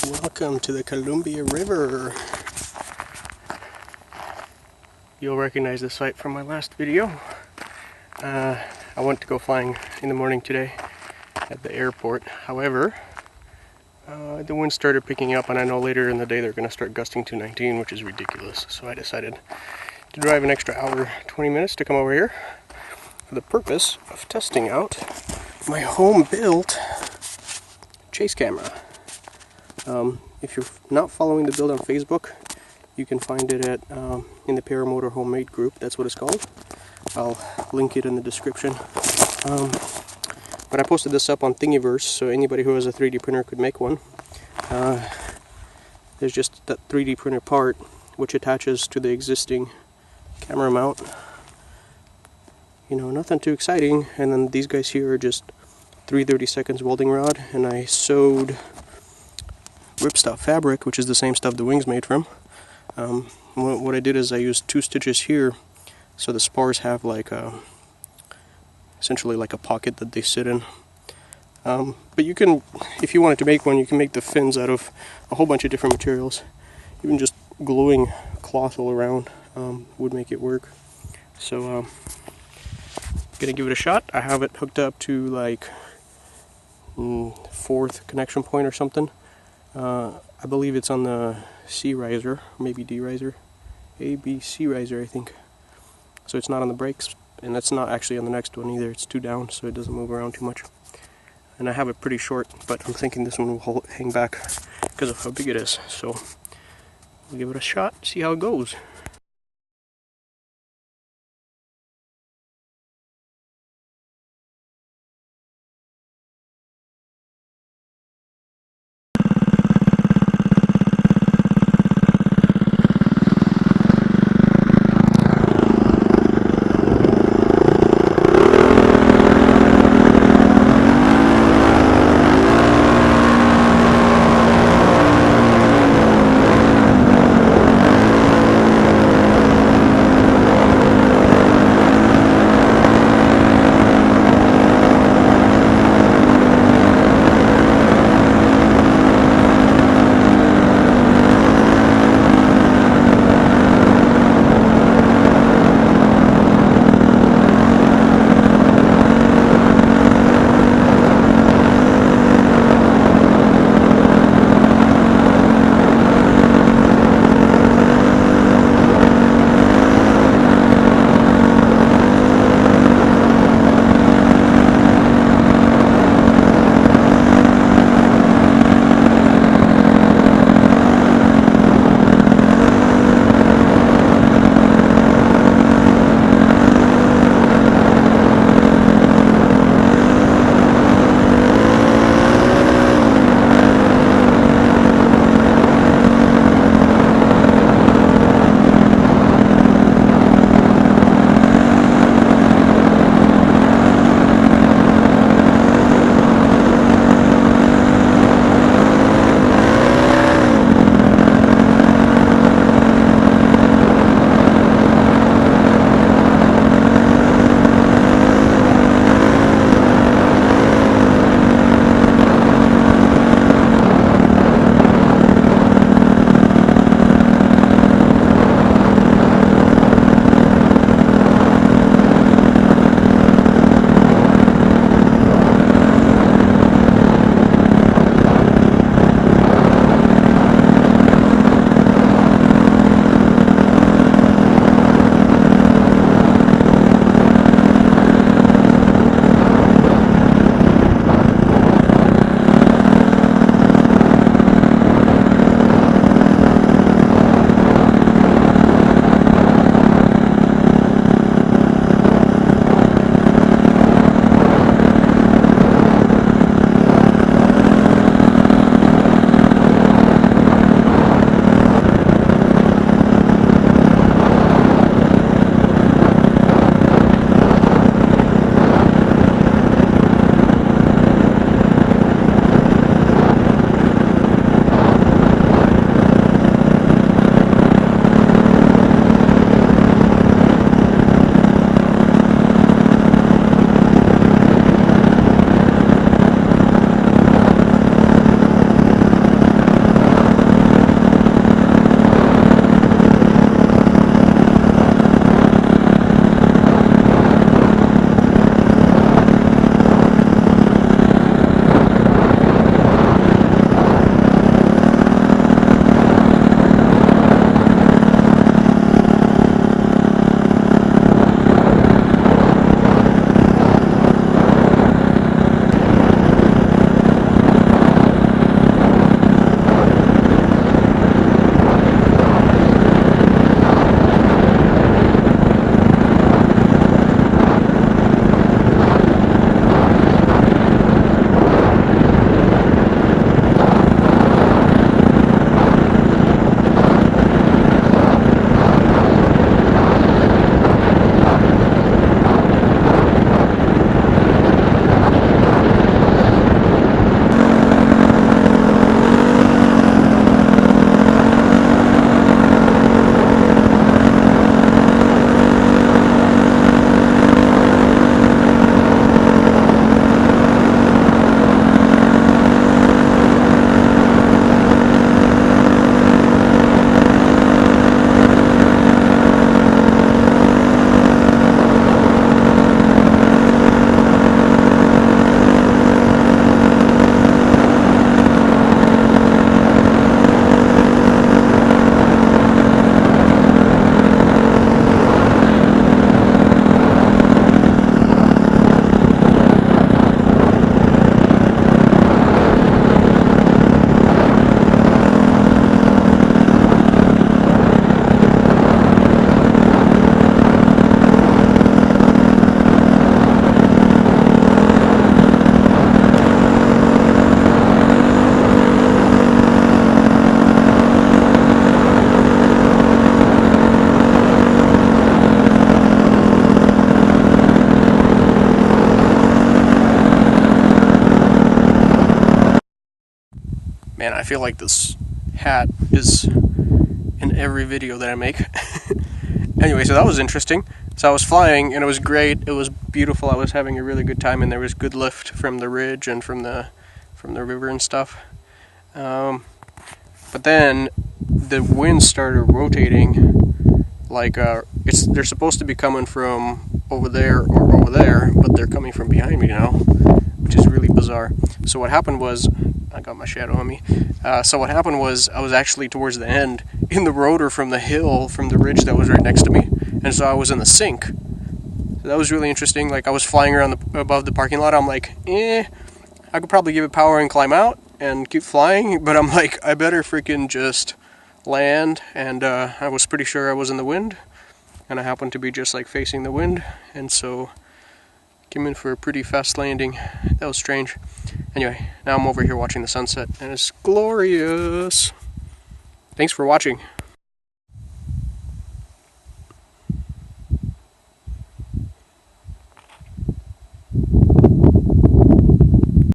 Welcome to the Columbia River. You'll recognize this site from my last video. I went to go flying in the morning today at the airport. However, the wind started picking up, and I know later in the day they're going to start gusting to 19, which is ridiculous. So I decided to drive an extra hour, 20 minutes to come over here for the purpose of testing out my home-built chase camera. If you're not following the build on Facebook, you can find it at in the Paramotor homemade group. That's what it's called. I'll link it in the description. But I posted this up on Thingiverse, so anybody who has a 3D printer could make one. There's just that 3D printer part which attaches to the existing camera mount. You know, nothing too exciting. And then these guys here are just 3/32 welding rod, and I sewed ripstop fabric, which is the same stuff the wing's made from. What I did is I used 2 stitches here, so the spars have like essentially like a pocket that they sit in. But you can, if you wanted to make one, you can make the fins out of a whole bunch of different materials. Even just gluing cloth all around would make it work. So gonna give it a shot. I have it hooked up to like 4th connection point or something. I believe it's on the C riser, maybe D riser, A, B, C riser, I think. So it's not on the brakes, and it's not actually on the next one either. It's 2 down, so it doesn't move around too much. And I have it pretty short, but I'm thinking this one will hang back because of how big it is. So we'll give it a shot, see how it goes. Man, I feel like this hat is in every video that I make. Anyway, so that was interesting. So I was flying, and it was great. It was beautiful. I was having a really good time, and there was good lift from the ridge and from the river and stuff. But then the wind started rotating, like they're supposed to be coming from over there or over there, but they're coming from behind me now, which is really bizarre. So what happened was, I got my shadow on me. So what happened was, I was actually towards the end in the rotor from the hill, from the ridge that was right next to me, and so I was in the sink. So that was really interesting. Like, I was flying around above the parking lot. I'm like, I could probably give it power and climb out and keep flying, but I'm like, I better freaking just land. And I was pretty sure I was in the wind, and I happened to be just like facing the wind, and so came in for a pretty fast landing. That was strange. Anyway, now I'm over here watching the sunset, and it's glorious. Thanks for watching.